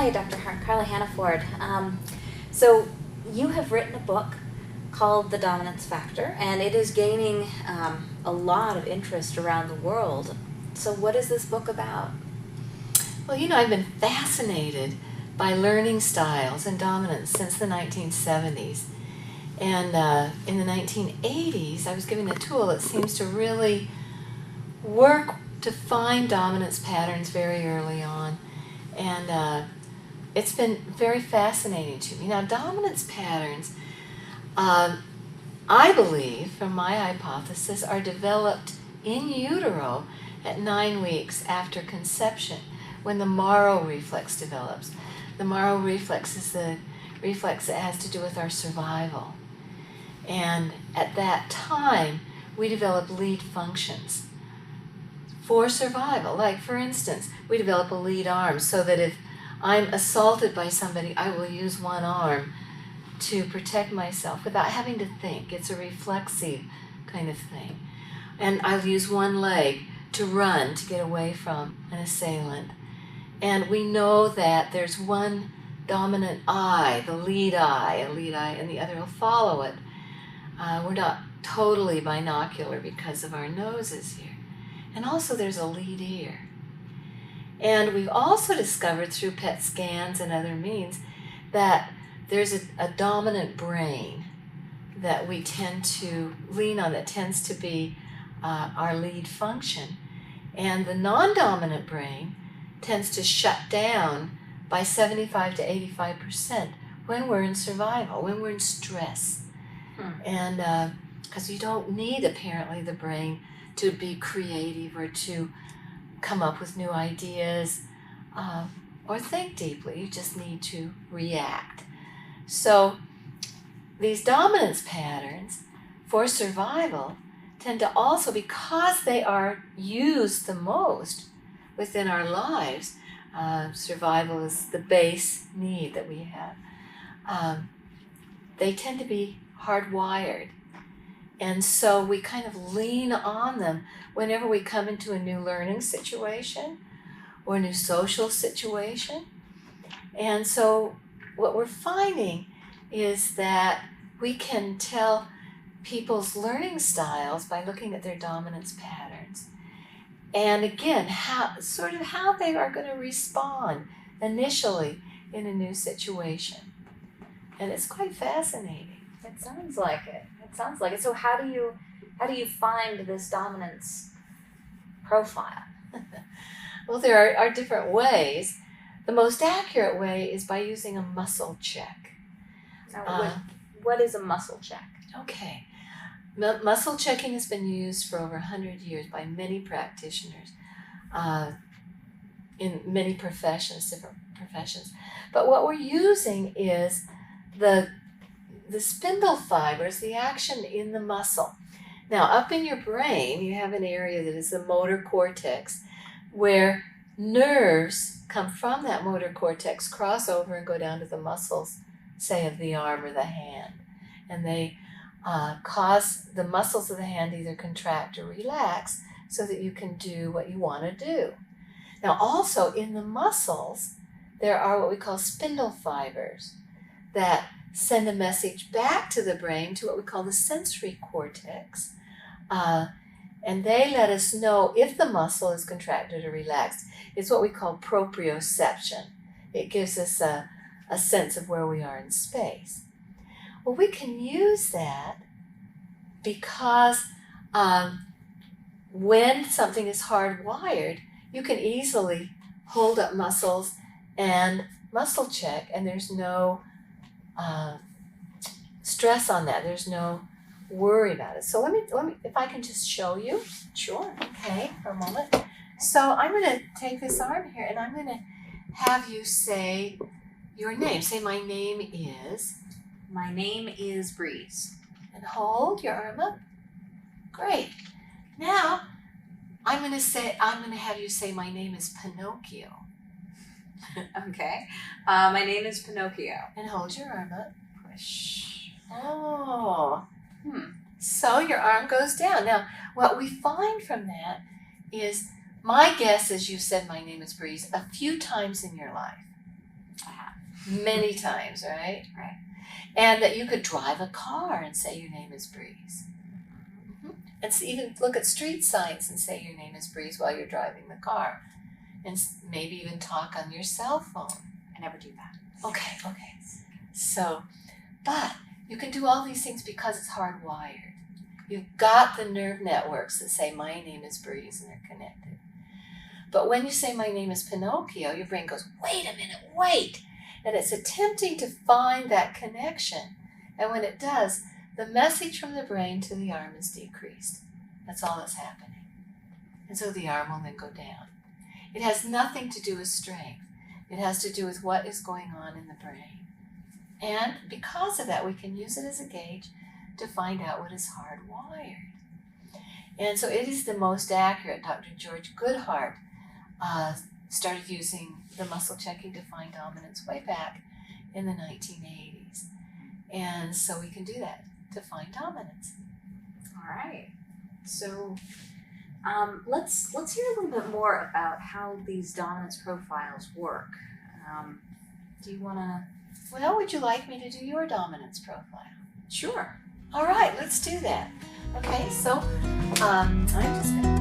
Hi, Dr. Carla Hannaford. So you have written a book called The Dominance Factor, and it is gaining a lot of interest around the world. So what is this book about? Well, I've been fascinated by learning styles and dominance since the 1970s. And in the 1980s, I was given a tool that seems to really work to find dominance patterns very early on. And it's been very fascinating to me. Now, dominance patterns, I believe, from my hypothesis, are developed in utero at 9 weeks after conception, when the Morrow reflex develops. The Morrow reflex is the reflex that has to do with our survival. And at that time, we develop lead functions for survival. Like, for instance, we develop a lead arm so that if I'm assaulted by somebody, I will use one arm to protect myself without having to think. It's a reflexive kind of thing. And I'll use one leg to run to get away from an assailant. And we know that there's one dominant eye, the lead eye, and the other will follow it. We're not totally binocular because of our noses here. And also there's a lead ear. And we've also discovered through PET scans and other means that there's a dominant brain that we tend to lean on, that tends to be our lead function. And the non-dominant brain tends to shut down by 75 to 85% when we're in survival, when we're in stress. And because you don't need, apparently, the brain to be creative or to come up with new ideas or think deeply. You just need to react. So these dominance patterns for survival tend to also, because they are used the most within our lives, survival is the base need that we have, they tend to be hardwired. And so we kind of lean on them whenever we come into a new learning situation or a new social situation. And so what we're finding is that we can tell people's learning styles by looking at their dominance patterns. And again, how they are going to respond initially in a new situation. And it's quite fascinating. It sounds like it. So how do you find this dominance profile? Well, there are different ways. The most accurate way is by using a muscle check. Now, what is a muscle check? Okay. Muscle checking has been used for over 100 years by many practitioners in many professions, different professions. But what we're using is the spindle fibers, the action in the muscle. Now, up in your brain, you have an area that is the motor cortex, where nerves come from that motor cortex, cross over and go down to the muscles, say, of the arm or the hand. And they cause the muscles of the hand to either contract or relax so that you can do what you want to do. Now, also in the muscles, there are what we call spindle fibers that send a message back to the brain, to what we call the sensory cortex. And they let us know if the muscle is contracted or relaxed. It's what we call proprioception. It gives us a sense of where we are in space. Well, we can use that because when something is hardwired, you can easily hold up muscles and muscle check, and there's no stress on that. There's no worry about it. So let me, if I can just show you. Sure. Okay, for a moment. So I'm going to take this arm here, and I'm going to have you say your name. Say, my name is. My name is Breeze. And hold your arm up. Great. Now, I'm going to have you say, my name is Pinocchio. Okay. My name is Pinocchio. And hold your arm up. Push. Oh. So your arm goes down. Now, what we find from that is, my guess is you said, my name is Breeze, a few times in your life. many times, right? Right. And that you could drive a car and say your name is Breeze. And even look at street signs and say your name is Breeze while you're driving the car. And maybe even talk on your cell phone. I never do that. Okay. So, but you can do all these things because it's hardwired. You've got the nerve networks that say my name is Breeze and they're connected. But when you say my name is Pinocchio, your brain goes, wait a minute, wait. And it's attempting to find that connection. And when it does, the message from the brain to the arm is decreased. That's all that's happening. And so the arm will then go down. It has nothing to do with strength. It has to do with what is going on in the brain. And because of that, we can use it as a gauge to find out what is hardwired. And so it is the most accurate. Dr. George Goodhart started using the muscle checking to find dominance way back in the 1980s. And so we can do that to find dominance. All right. So let's hear a little bit more about how these dominance profiles work. Do you want to? Well, would you like me to do your dominance profile? Sure. All right, let's do that. Okay, so I'm just going to